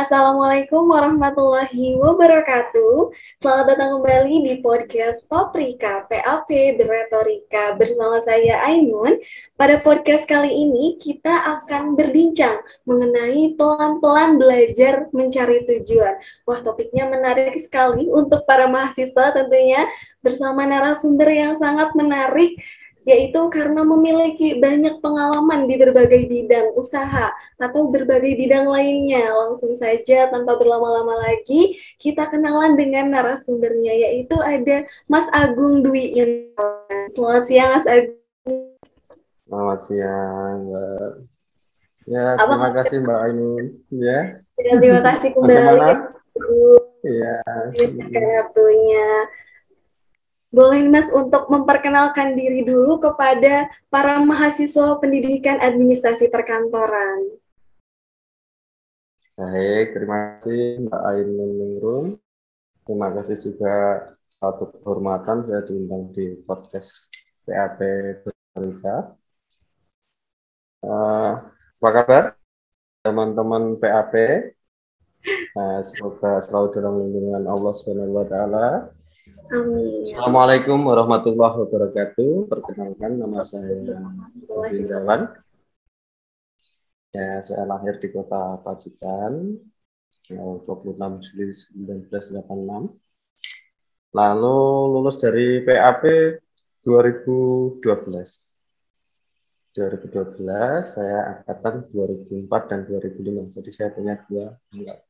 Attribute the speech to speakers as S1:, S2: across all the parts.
S1: Assalamualaikum warahmatullahi wabarakatuh. Selamat datang kembali di podcast Paprika PAP Berretorika bersama saya Ainun. Pada podcast kali ini kita akan berbincang mengenai pelan-pelan belajar mencari tujuan. Wah, topiknya menarik sekali untuk para mahasiswa tentunya, bersama narasumber yang sangat menarik, yaitu karena memiliki banyak pengalaman di berbagai bidang usaha atau berbagai bidang lainnya. Langsung saja tanpa berlama-lama lagi, kita kenalan dengan narasumbernya, yaitu ada Mas Agung Dwi Yunawan. Selamat siang, Mas Agung.
S2: Selamat siang, Mbak. Ya,
S1: Apa
S2: terima
S1: kabar?
S2: kasih Mbak Ainun. Ya,
S1: Terima kasih kembali ya,
S2: bagaimana? Ya,
S1: waktunya. Boleh Mas untuk memperkenalkan diri dulu kepada para mahasiswa pendidikan administrasi perkantoran.
S2: baik. Terima kasih Mbak Ainun Ningrum. Terima kasih juga satu kehormatan saya diundang di podcast PAP Berita. Apa kabar teman-teman PAP? Semoga selalu dalam lindungan Allah Subhanahu wa Ta'ala.
S1: Amin.
S2: Assalamualaikum warahmatullahi wabarakatuh. Perkenalkan, nama saya Agung Yunawan. Ya, saya lahir di kota Pacitan, 26 Juli 1986. Lalu lulus dari PAP 2012. 2012, saya angkatan 2004 dan 2005. Jadi saya punya dua angkatan.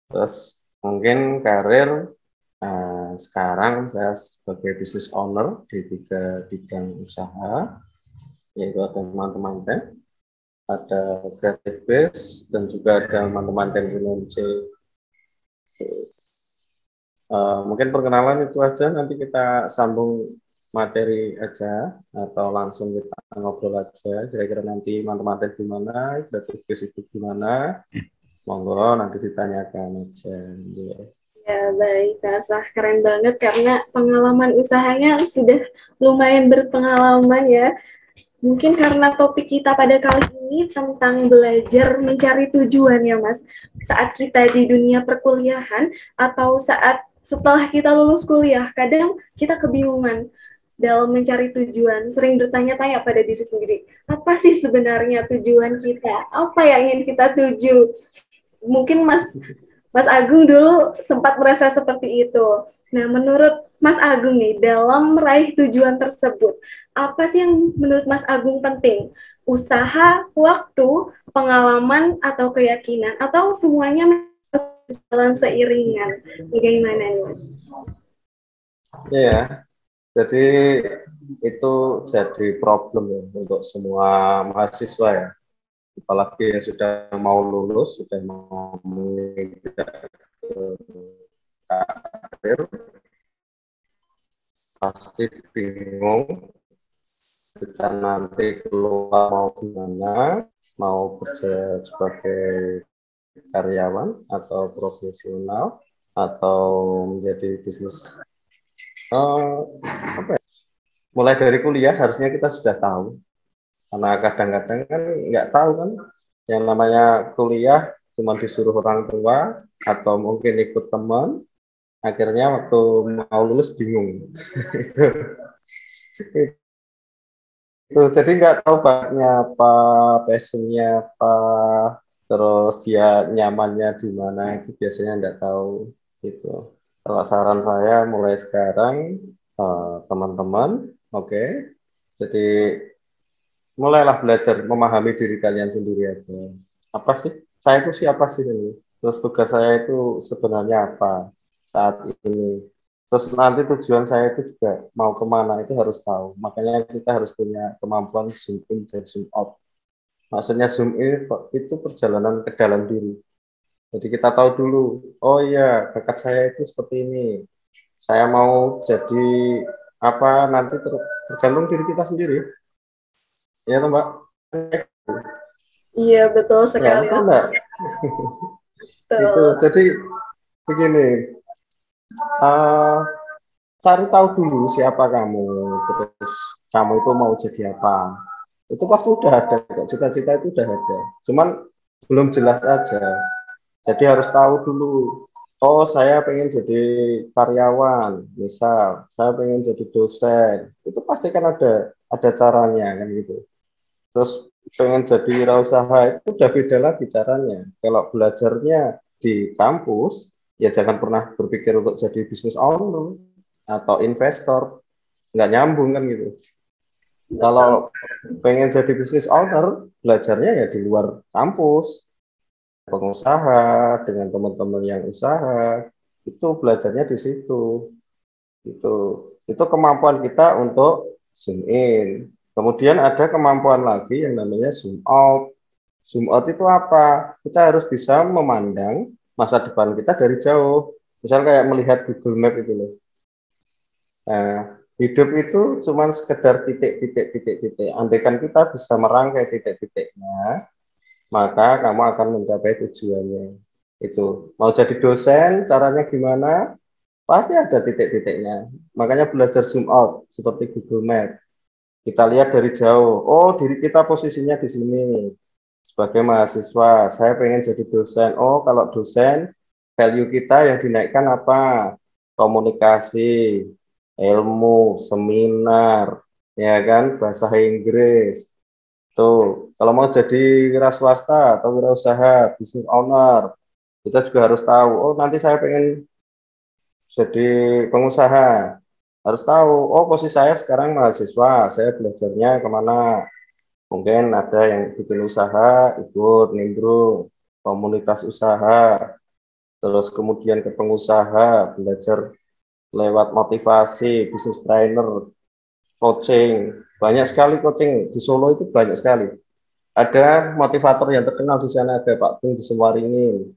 S2: Terus mungkin karir, sekarang saya sebagai business owner di 3 bidang usaha, yaitu ada teman-teman ada creative base, dan juga ada teman-teman Indonesia. Mungkin perkenalan itu aja, nanti kita sambung materi aja, atau langsung kita ngobrol aja, kira-kira nanti teman-teman gimana, creative base itu gimana, monggo nanti ditanyakan aja.
S1: Ya, baik, Kak. Keren banget karena pengalaman usahanya sudah lumayan berpengalaman ya. Mungkin karena topik kita pada kali ini tentang belajar mencari tujuan ya, Mas. Saat kita di dunia perkuliahan atau saat setelah kita lulus kuliah, kadang kita kebingungan dalam mencari tujuan, sering bertanya-tanya pada diri sendiri, apa sih sebenarnya tujuan kita? Apa yang ingin kita tuju? Mungkin Mas Agung dulu sempat merasa seperti itu. Nah, menurut Mas Agung nih, dalam meraih tujuan tersebut, apa sih yang menurut Mas Agung penting? Usaha, waktu, pengalaman, atau keyakinan? Atau semuanya berjalan seiringan? Bagaimana nih, Mas?
S2: Iya, jadi itu jadi problem ya untuk semua mahasiswa ya. Apalagi yang sudah mau lulus, sudah mau menginjak karir, pasti bingung kita nanti keluar mau gimana, mau kerja sebagai karyawan atau profesional atau menjadi bisnis. Apa ya? Mulai dari kuliah harusnya kita sudah tahu, karena kadang-kadang kan nggak tahu kan, yang namanya kuliah cuma disuruh orang tua atau mungkin ikut teman, akhirnya waktu mau lulus bingung. Itu jadi nggak tahu bakatnya apa, passionnya apa, terus dia nyamannya di mana, itu biasanya nggak tahu gitu. Kalau saran saya mulai sekarang, teman-teman, oke, jadi mulailah belajar memahami diri kalian sendiri aja. Apa sih? Saya itu siapa sih ini? Terus tugas saya itu sebenarnya apa saat ini? Terus nanti tujuan saya itu juga mau kemana, itu harus tahu. Makanya kita harus punya kemampuan zoom in dan zoom out. Maksudnya zoom in itu perjalanan ke dalam diri. Jadi kita tahu dulu, oh iya, bakat saya itu seperti ini. Saya mau jadi apa nanti tergantung diri kita sendiri. Ya, toh, Mbak.
S1: Iya, betul
S2: Ya,
S1: sekali.
S2: betul enggak? Itu
S1: Betul.
S2: jadi begini, uh, cari tahu dulu siapa kamu, terus kamu itu mau jadi apa. Itu pasti udah ada, cita-cita itu udah ada. Cuman belum jelas aja. Jadi harus tahu dulu, oh saya pengen jadi karyawan, misal, saya pengen jadi dosen, itu pasti kan ada caranya kan gitu. Terus pengen jadi wirausaha itu udah beda lagi caranya. Kalau belajarnya di kampus, ya jangan pernah berpikir untuk jadi bisnis owner atau investor, nggak nyambung kan gitu.
S1: Betul.
S2: Kalau pengen jadi bisnis owner, belajarnya ya di luar kampus, pengusaha dengan teman-teman yang usaha, itu belajarnya di situ. Itu itu kemampuan kita untuk zoom in. Kemudian ada kemampuan lagi yang namanya zoom out. Zoom out itu apa? Kita harus bisa memandang masa depan kita dari jauh. Misal kayak melihat Google Map itu loh. Nah, hidup itu cuma sekedar titik-titik. Andaikan kita bisa merangkai titik-titiknya, maka kamu akan mencapai tujuannya. Itu mau jadi dosen, caranya gimana? Pasti ada titik-titiknya. Makanya belajar zoom out seperti Google Map. Kita lihat dari jauh. Oh, diri kita posisinya di sini. Sebagai mahasiswa, saya pengen jadi dosen. Oh, kalau dosen, value kita yang dinaikkan apa? Komunikasi, ilmu, seminar, ya kan, bahasa Inggris. Tuh, kalau mau jadi wira swasta atau wirausaha, business owner, kita juga harus tahu. Oh, nanti saya pengen jadi pengusaha. Harus tahu, oh posisi saya sekarang mahasiswa, saya belajarnya kemana? Mungkin ada yang bikin usaha, ikut nimbrung, komunitas usaha, terus kemudian ke pengusaha, belajar lewat motivasi, bisnis trainer, coaching. Banyak sekali coaching di Solo itu banyak sekali. Ada motivator yang terkenal di sana, ada Pak Tung di Sewaringin,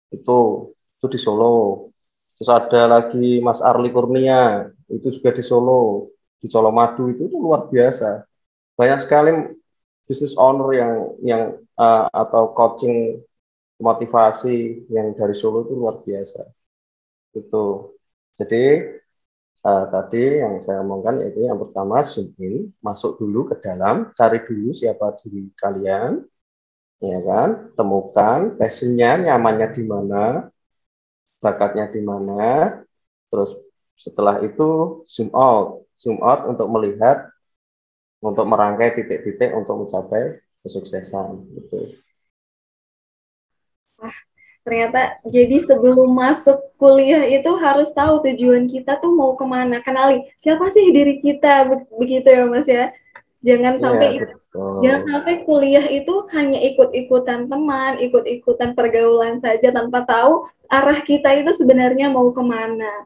S2: itu itu di Solo. Terus ada lagi Mas Arli Kurnia, itu juga di Solo, di Colomadu itu luar biasa. Banyak sekali business owner yang atau coaching motivasi yang dari Solo itu luar biasa. Itu. Jadi tadi yang saya omongkan yaitu yang pertama zoom in, masuk dulu ke dalam, cari dulu siapa diri kalian, ya kan, temukan passionnya, nyamannya di mana, bakatnya di mana, terus setelah itu zoom out untuk melihat, untuk merangkai titik-titik untuk mencapai kesuksesan. Gitu.
S1: Ternyata jadi sebelum masuk kuliah itu harus tahu tujuan kita tuh mau kemana, kenali siapa sih diri kita, begitu ya Mas ya. Jangan
S2: Iya,
S1: sampai
S2: betul.
S1: jangan sampai kuliah itu hanya ikut-ikutan teman, ikut-ikutan pergaulan saja tanpa tahu arah kita itu sebenarnya mau kemana.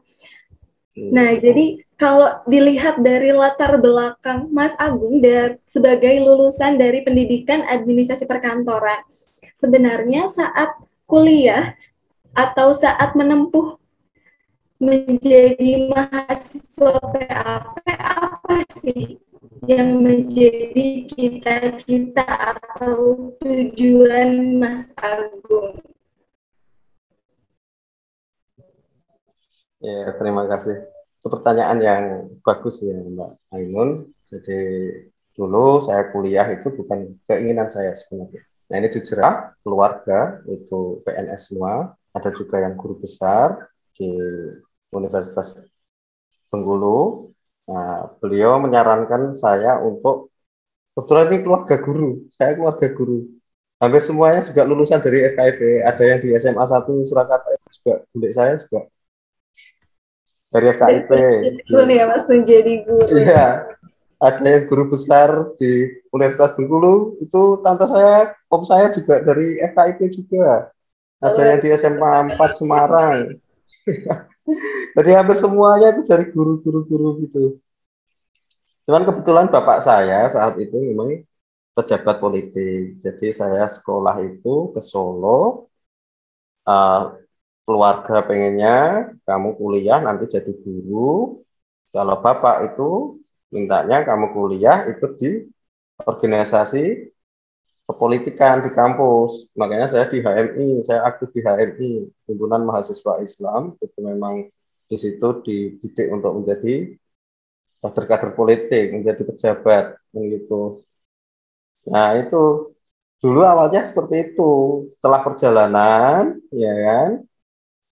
S1: Nah,
S2: Iya.
S1: jadi kalau dilihat dari latar belakang Mas Agung dan sebagai lulusan dari pendidikan administrasi perkantoran, sebenarnya saat kuliah atau saat menempuh menjadi mahasiswa PAP apa sih yang menjadi cita-cita atau tujuan Mas Agung?
S2: Ya, terima kasih. Itu pertanyaan yang bagus ya, Mbak Ainun. Jadi dulu saya kuliah itu bukan keinginan saya sebenarnya. Nah ini jujur keluarga itu PNS semua, ada juga yang guru besar di Universitas Bengkulu. Nah, beliau menyarankan saya untuk, kebetulan ini keluarga guru, saya keluarga guru. Hampir semuanya juga lulusan dari FKIP, ada yang di SMA 1 Surakarta juga, bule saya juga dari FKIP.
S1: Betul ya Mas menjadi guru.
S2: Iya, ada yang guru besar di Universitas Bengkulu, itu tante saya, om saya juga dari FKIP juga. Ada yang di SMA 4 Semarang. Jadi hampir semuanya itu dari guru-guru gitu. Cuman kebetulan bapak saya saat itu memang pejabat politik. Jadi saya sekolah itu ke Solo, uh, keluarga pengennya kamu kuliah nanti jadi guru. Kalau bapak itu mintanya kamu kuliah ikut di organisasi kepolitikan di kampus. Makanya saya di HMI, saya aktif di HMI, Himpunan Mahasiswa Islam. Itu memang di situ dididik untuk menjadi kader-kader politik, menjadi pejabat, begitu. Nah itu Dulu awalnya seperti itu, setelah perjalanan, ya kan,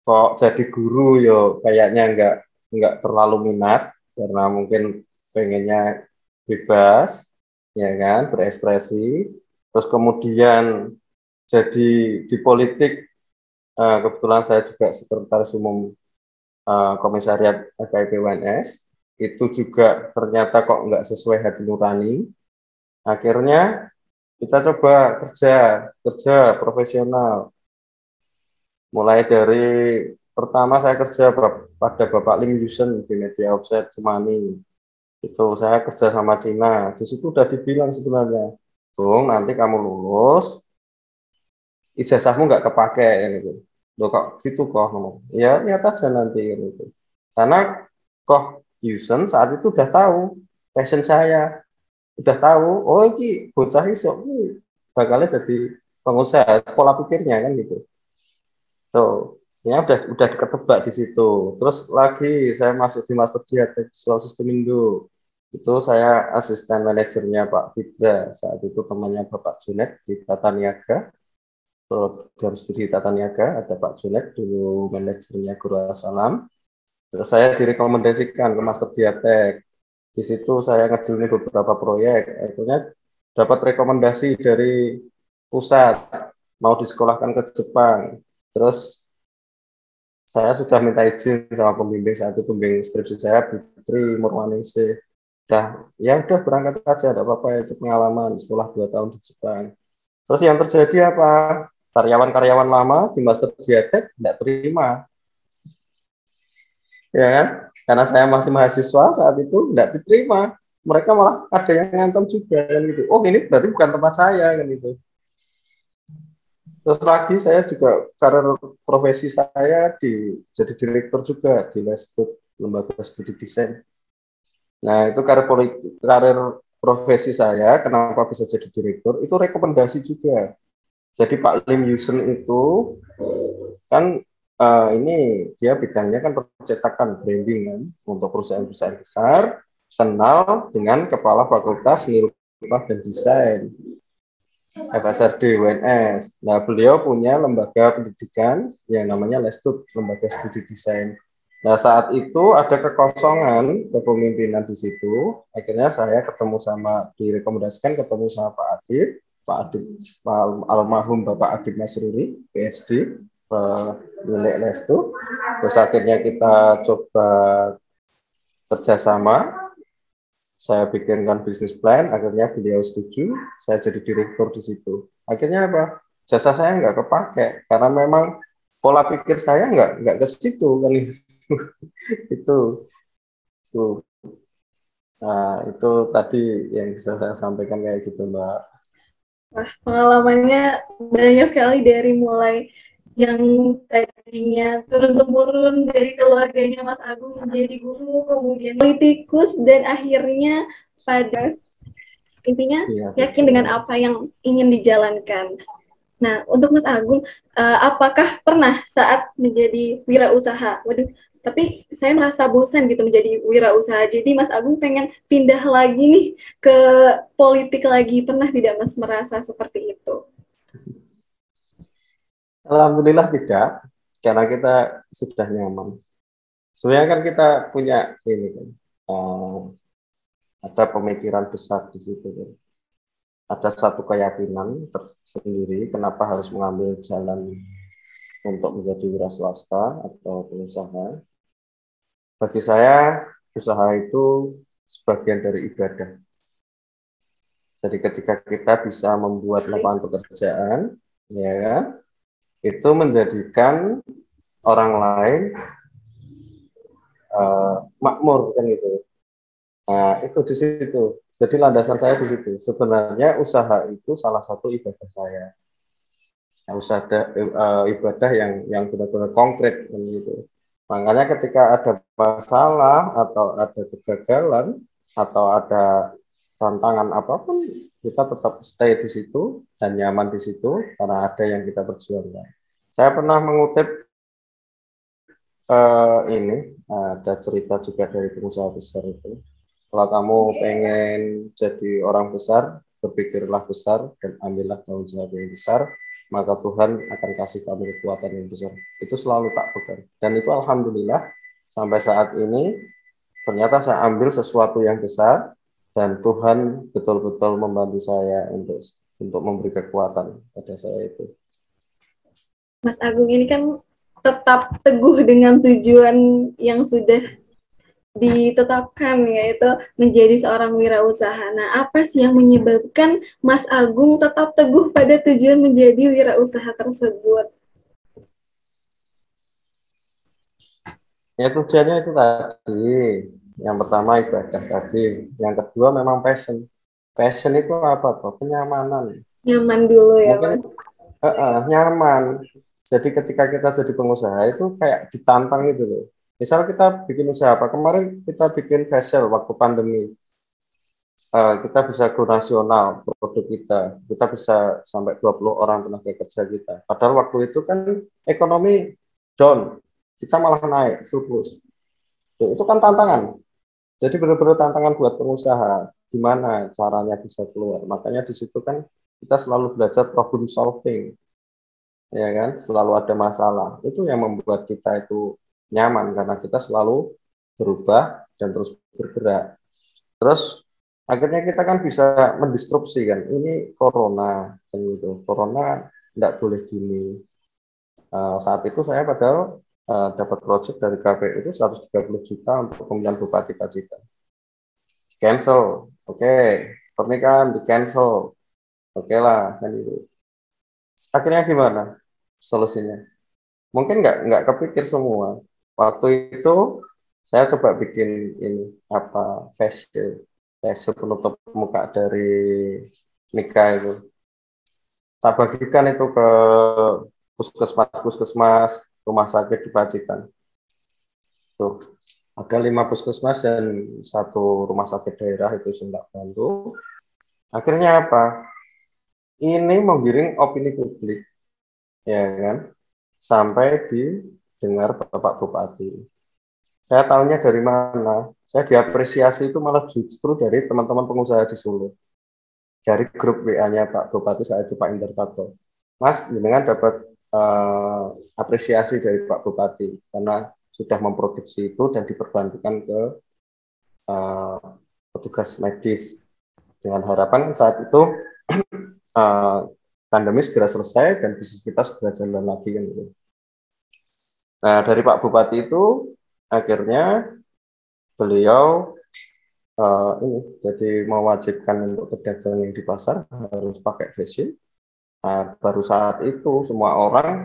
S2: kok jadi guru yo kayaknya nggak terlalu minat karena mungkin pengennya bebas, ya kan, berekspresi. Terus kemudian jadi di politik, kebetulan saya juga sekretaris umum komisariat HKIP UNS, itu juga ternyata kok nggak sesuai hati nurani. Akhirnya kita coba kerja kerja profesional. Mulai dari pertama saya kerja pada Bapak Lim Yusen di Media Offset Cemani. Itu saya kerja sama Cina. Di situ udah dibilang sebenarnya, Tung, nanti kamu lulus, ijazahmu nggak kepake kan itu. Loh kok gitu kok ngomong. Ya lihat aja nanti kan itu. Karena kok Yusen saat itu udah tahu passion saya, udah tahu oh ini bocah iso ini bakalnya jadi pengusaha, pola pikirnya kan gitu. So, ya udah ketebak di situ. Terus lagi saya masuk di Master di Visual System Indo. Itu saya asisten manajernya Pak Fidra. Saat itu temannya Bapak Junet di Tata Niaga. Program studi Tata Niaga ada Pak Junet dulu manajernya Guru Salam. Terus saya direkomendasikan ke Master Diatek. Di situ saya ngedilini beberapa proyek. Akhirnya dapat rekomendasi dari pusat mau disekolahkan ke Jepang. Terus saya sudah minta izin sama pembimbing saat itu, pembimbing skripsi saya Putri Murwaningsih. Ya udah berangkat aja, tidak apa-apa, itu pengalaman sekolah 2 tahun di Jepang. Terus yang terjadi apa? Karyawan-karyawan lama di Master Diatek tidak terima, ya kan? Karena saya masih mahasiswa saat itu tidak diterima. Mereka malah ada yang ngancam juga kan gitu. Oh ini berarti bukan tempat saya kan gitu. Terus lagi saya juga karir profesi saya jadi direktur juga di Lestud, Lembaga Studi Desain. Nah itu karir profesi saya, kenapa bisa jadi direktur, itu rekomendasi juga. Jadi Pak Lim Yusen itu kan ini dia bidangnya kan percetakan branding kan untuk perusahaan-perusahaan besar, kenal dengan Kepala Fakultas Seni Rupa dan Desain. FSRD UNS. Nah, beliau punya lembaga pendidikan yang namanya Lestud, Lembaga Studi Desain. Nah, saat itu ada kekosongan kepemimpinan di situ. Akhirnya saya direkomendasikan ketemu sama Pak Adib, Pak almarhum Bapak Adib Masruri, PhD, milik Lestud. Terus akhirnya kita coba kerjasama, saya bikinkan bisnis plan, akhirnya beliau setuju, saya jadi direktur di situ. Akhirnya apa? Jasa saya nggak kepake karena memang pola pikir saya nggak ke situ kan itu. Tuh. Nah, itu tadi yang bisa saya sampaikan kayak gitu, Mbak.
S1: Wah, pengalamannya banyak sekali dari mulai yang tadinya turun-temurun dari keluarganya Mas Agung menjadi guru, kemudian politikus, dan akhirnya pada intinya
S2: Iya,
S1: yakin dengan
S2: betul.
S1: apa yang ingin dijalankan. Nah, untuk Mas Agung, apakah pernah saat menjadi wirausaha, waduh, tapi saya merasa bosan gitu menjadi wirausaha, jadi Mas Agung pengen pindah lagi nih ke politik lagi, pernah tidak Mas merasa seperti itu?
S2: Alhamdulillah tidak, karena kita sudah nyaman. Sebenarnya kan kita punya ini kan, ada pemikiran besar di situ kan. Ada satu keyakinan tersendiri kenapa harus mengambil jalan untuk menjadi wira swasta atau pengusaha. Bagi saya, usaha itu sebagian dari ibadah. Jadi ketika kita bisa membuat lapangan pekerjaan, ya kan, itu menjadikan orang lain makmur kan gitu. Nah, itu di situ. Jadi landasan saya di situ. Sebenarnya usaha itu salah satu ibadah saya. Harus ada ibadah yang benar-benar konkret kan gitu. Makanya ketika ada masalah atau ada kegagalan atau ada tantangan apapun, kita tetap stay di situ dan nyaman di situ karena ada yang kita perjuangkan. Saya pernah mengutip ini, ada cerita juga dari pengusaha besar itu. Kalau kamu pengen jadi orang besar, berpikirlah besar dan ambillah tanggung jawab yang besar, maka Tuhan akan kasih kamu kekuatan yang besar. Itu selalu tak pegang. Dan itu alhamdulillah sampai saat ini ternyata saya ambil sesuatu yang besar dan Tuhan betul-betul membantu saya untuk memberi kekuatan pada saya itu.
S1: Mas Agung ini kan tetap teguh dengan tujuan yang sudah ditetapkan, yaitu menjadi seorang wirausaha. Nah, apa sih yang menyebabkan Mas Agung tetap teguh pada tujuan menjadi wirausaha tersebut?
S2: Ya tujuannya itu tadi. Yang pertama ibadah tadi. Yang kedua memang passion. Passion itu apa tuh? Kenyamanan.
S1: Nyaman dulu ya,
S2: Mungkin
S1: Mas.
S2: nyaman. Jadi ketika kita jadi pengusaha itu kayak ditantang gitu loh. Misal kita bikin usaha apa? Kemarin kita bikin facial waktu pandemi. Kita bisa go nasional produk kita bisa sampai 20 orang tenaga kerja kita. Padahal waktu itu kan ekonomi down, kita malah naik surplus. Itu kan tantangan. Jadi benar-benar tantangan buat pengusaha. Gimana caranya bisa keluar? Makanya di situ kan kita selalu belajar problem solving, ya kan? Selalu ada masalah. Itu yang membuat kita itu nyaman karena kita selalu berubah dan terus bergerak. Terus akhirnya kita kan bisa mendistrupsi kan. Ini corona kan gitu. Corona tidak boleh gini. Saat itu saya padahal dapat project dari KPU itu 130 juta untuk pemilihan bupati Pacitan. Cancel, oke. Pernikahan di cancel, oke lah kan itu. Akhirnya gimana solusinya? Mungkin nggak kepikir semua. Waktu itu saya coba bikin ini apa facial penutup muka dari nikah itu. Tak bagikan itu ke puskesmas, rumah sakit di Pacitan. Tuh, ada 5 puskesmas dan 1 rumah sakit daerah itu sudah bantu. Akhirnya apa? Ini menggiring opini publik, ya kan? Sampai didengar Bapak Bupati. Saya tahunya dari mana? Saya diapresiasi itu malah justru dari teman-teman pengusaha di Solo. Dari grup WA-nya Pak Bupati saat itu Pak Indertato. Mas, jenengan dapat apresiasi dari Pak Bupati karena sudah memproduksi itu dan diperbantukan ke petugas medis dengan harapan saat itu pandemi segera selesai dan bisnis kita segera jalan lagi kan gitu. Nah dari Pak Bupati itu akhirnya beliau ini jadi mewajibkan untuk pedagang yang di pasar harus pakai face shield. Nah, baru saat itu semua orang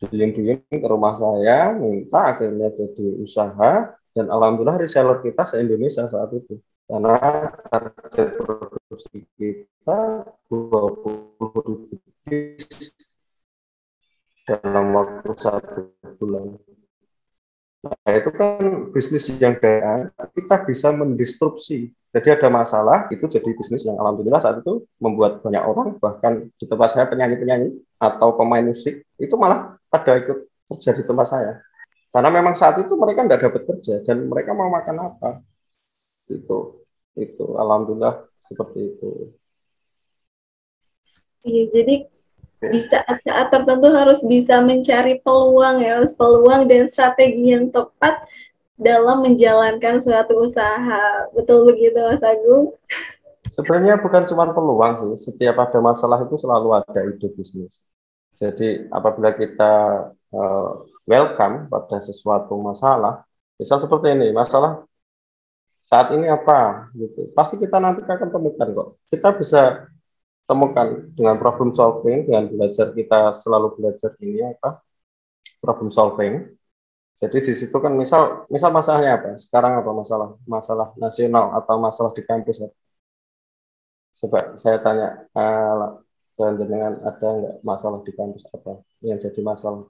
S2: berdiam-diam ke rumah saya minta akhirnya jadi usaha dan alhamdulillah reseller kita se-Indonesia saat itu karena target produksi kita 20.000 piece dalam waktu 1 bulan. Nah, itu kan bisnis yang kita bisa mendistrupsi. Jadi ada masalah, itu jadi bisnis yang alhamdulillah saat itu membuat banyak orang, bahkan di tempat saya penyanyi-penyanyi atau pemain musik, itu malah pada ikut kerja di tempat saya. Karena memang saat itu mereka tidak dapat kerja, dan mereka mau makan apa. Itu alhamdulillah seperti itu.
S1: Iya, jadi di saat-saat tertentu harus bisa mencari peluang ya, peluang dan strategi yang tepat dalam menjalankan suatu usaha. Betul begitu, Mas Agung?
S2: Sebenarnya bukan cuma peluang sih, setiap ada masalah itu selalu ada ide bisnis. Jadi apabila kita welcome pada sesuatu masalah, misal seperti ini, masalah saat ini apa, gitu. Pasti kita nanti akan temukan kok. Kita bisa temukan dengan problem solving, dengan belajar kita selalu belajar ini apa, problem solving. Jadi di situ kan misal masalahnya apa? Sekarang apa masalah? Masalah nasional atau masalah di kampus? Coba saya tanya, dan dengan ada nggak masalah di kampus apa yang jadi masalah?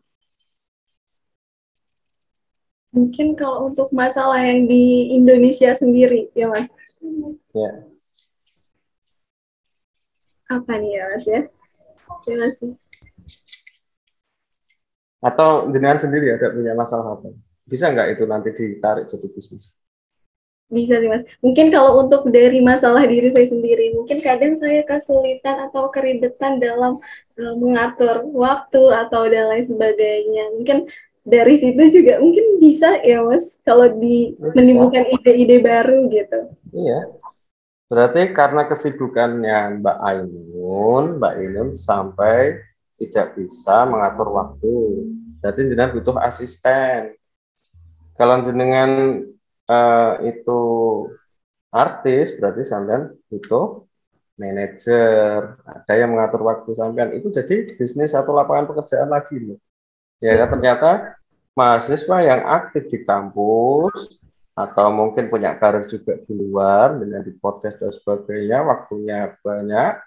S1: Mungkin kalau untuk masalah yang di Indonesia sendiri, ya Mas?
S2: Ya.
S1: Apa nih ya Mas ya? Terima kasih.
S2: Atau jenengan sendiri ada punya masalah apa? Bisa nggak itu nanti ditarik jadi bisnis?
S1: Bisa sih Mas. Mungkin kalau untuk dari masalah diri saya sendiri, mungkin kadang saya kesulitan atau keribetan dalam mengatur waktu atau dan lain sebagainya. Mungkin dari situ juga mungkin bisa ya Mas, kalau
S2: Bisa,
S1: menimbulkan ide-ide baru gitu.
S2: iya. Berarti karena kesibukannya Mbak Ainun sampai tidak bisa mengatur waktu. Berarti jenengan butuh asisten. Kalau jenengan itu artis, berarti sampean butuh manajer. Ada yang mengatur waktu sampean. Itu jadi bisnis atau lapangan pekerjaan lagi loh. Ya ternyata mahasiswa yang aktif di kampus atau mungkin punya karir juga di luar dengan di podcast dan sebagainya, waktunya banyak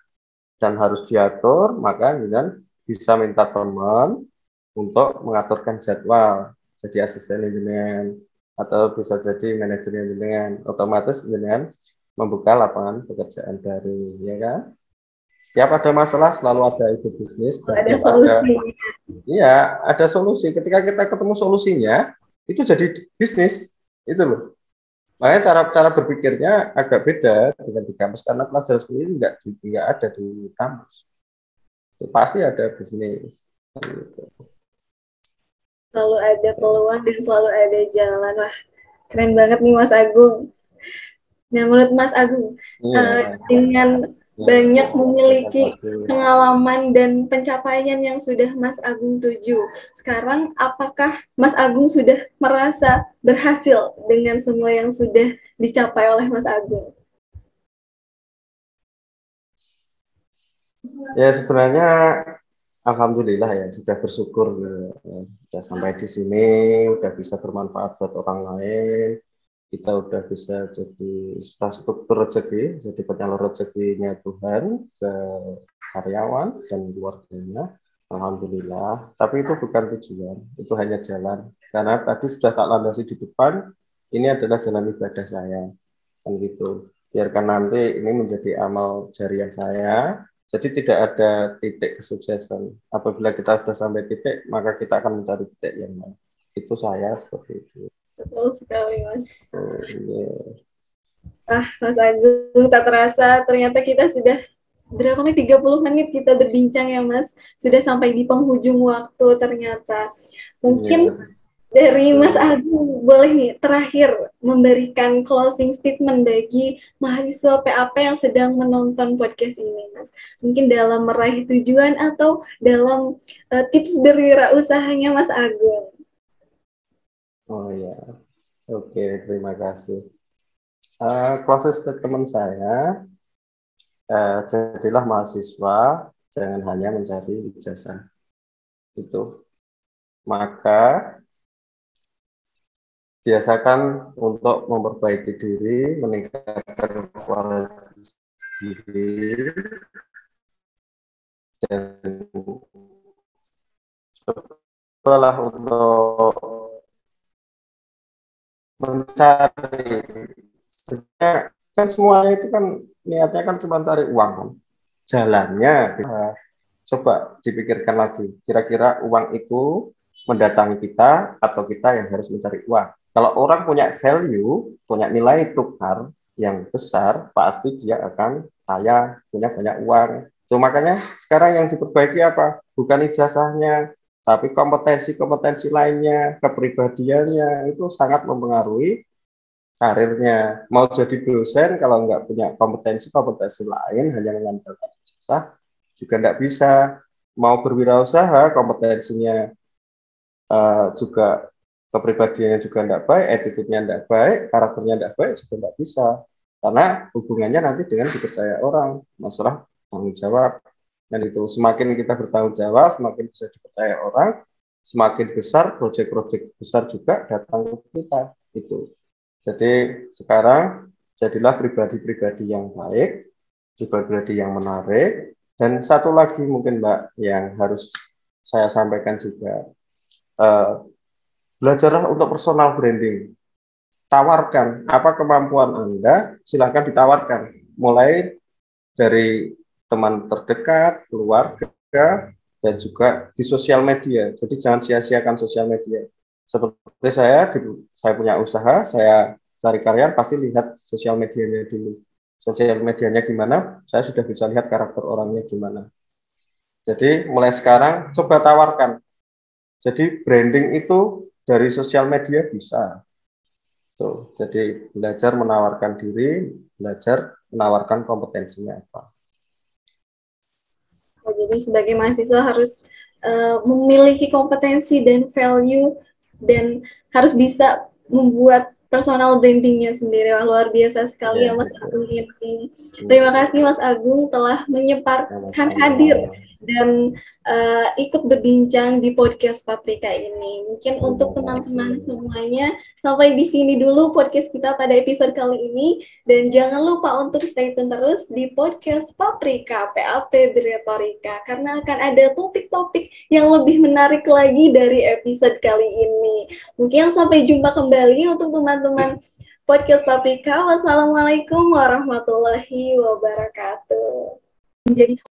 S2: dan harus diatur, maka kemudian bisa minta teman untuk mengaturkan jadwal, jadi asisten engineer atau bisa jadi manajer engineer, otomatis engineer membuka lapangan pekerjaan baru, ya kan? Setiap ada masalah selalu ada ide bisnis dan
S1: Ada
S2: setiap ada,
S1: solusi.
S2: iya, ada solusi. Ketika kita ketemu solusinya, itu jadi bisnis, itu loh. Makanya cara berpikirnya agak beda dengan di kampus karena pelajaran seperti ini nggak ada di kampus. Itu pasti ada bisnis. Gitu.
S1: Selalu ada peluang dan selalu ada jalan. Wah, keren banget nih Mas Agung. Nah, menurut Mas Agung,
S2: Iya,
S1: dengan
S2: iya.
S1: banyak
S2: Terima
S1: memiliki
S2: kasih.
S1: pengalaman dan pencapaian yang sudah Mas Agung tuju, sekarang apakah Mas Agung sudah merasa berhasil dengan semua yang sudah dicapai oleh Mas Agung?
S2: Ya sebenarnya alhamdulillah ya sudah bersyukur sudah sampai di sini, udah bisa bermanfaat buat orang lain. Kita udah bisa jadi infrastruktur rezeki, jadi penyalur rezekinya Tuhan ke karyawan dan keluarganya. Alhamdulillah. Tapi itu bukan tujuan, itu hanya jalan. Karena tadi sudah tak landasi di depan, ini adalah jalan ibadah saya, kan gitu. Biarkan nanti ini menjadi amal jariah saya. Jadi tidak ada titik kesuksesan. Apabila kita sudah sampai titik, maka kita akan mencari titik yang lain. Itu saya seperti itu.
S1: Betul sekali, Mas.
S2: Oh, yeah.
S1: Mas Agung, tak terasa ternyata kita sudah berapa menit? 30 menit kita berbincang ya, Mas. Sudah sampai di penghujung waktu ternyata. Mungkin
S2: Yeah.
S1: dari Mas Agung boleh nih terakhir memberikan closing statement bagi mahasiswa PAP yang sedang menonton podcast ini, Mas. Mungkin dalam meraih tujuan atau dalam tips berwirausahanya Mas Agung.
S2: Oh ya, oke, terima kasih. Closing statement saya, jadilah mahasiswa, jangan hanya mencari ijazah. Itu. Maka biasakan untuk memperbaiki diri, meningkatkan kualitas diri, dan cobalah untuk mencari. Sebenarnya kan semuanya itu kan niatnya kan cuma cari uang kan. Jalannya coba dipikirkan lagi. Kira-kira uang itu mendatangi kita atau kita yang harus mencari uang. Kalau orang punya value, punya nilai tukar yang besar, pasti dia akan kaya, punya banyak uang. So, makanya sekarang yang diperbaiki apa? Bukan ijazahnya, tapi kompetensi-kompetensi lainnya, kepribadiannya itu sangat mempengaruhi karirnya. Mau jadi dosen kalau nggak punya kompetensi-kompetensi lain, hanya mengandalkan ijazah, juga nggak bisa. Mau berwirausaha, kompetensinya juga kepribadiannya juga nggak baik, attitude-nya nggak baik, karakternya nggak baik, juga nggak bisa. Karena hubungannya nanti dengan dipercaya orang, masalah tanggung jawab. Dan itu semakin kita bertanggung jawab, semakin bisa dipercaya orang, semakin besar proyek-proyek besar juga datang ke kita. Itu. Jadi sekarang jadilah pribadi-pribadi yang baik, pribadi yang menarik, dan satu lagi mungkin Mbak yang harus saya sampaikan juga, belajarlah untuk personal branding. Tawarkan apa kemampuan Anda, silakan ditawarkan. Mulai dari teman terdekat, keluarga, dan juga di sosial media. Jadi jangan sia-siakan sosial media. Seperti saya punya usaha, saya cari karyawan pasti lihat sosial medianya dulu. Sosial medianya gimana, saya sudah bisa lihat karakter orangnya gimana. Jadi mulai sekarang coba tawarkan. Jadi branding itu dari sosial media bisa. Tuh, jadi belajar menawarkan diri, belajar menawarkan kompetensinya apa.
S1: Oh, jadi sebagai mahasiswa harus memiliki kompetensi dan value dan harus bisa membuat personal brandingnya sendiri. Wah, luar biasa sekali ya Mas Agung ini. Terima kasih Mas Agung telah menyempatkan hadir dan ikut berbincang di podcast Paprika ini. Mungkin untuk teman-teman semuanya, sampai di sini dulu podcast kita pada episode kali ini. Dan jangan lupa untuk stay tune terus di podcast Paprika, PAP Berretorika. Karena akan ada topik-topik yang lebih menarik lagi dari episode kali ini. Mungkin sampai jumpa kembali untuk teman-teman podcast Paprika. Wassalamualaikum warahmatullahi wabarakatuh. Menjadi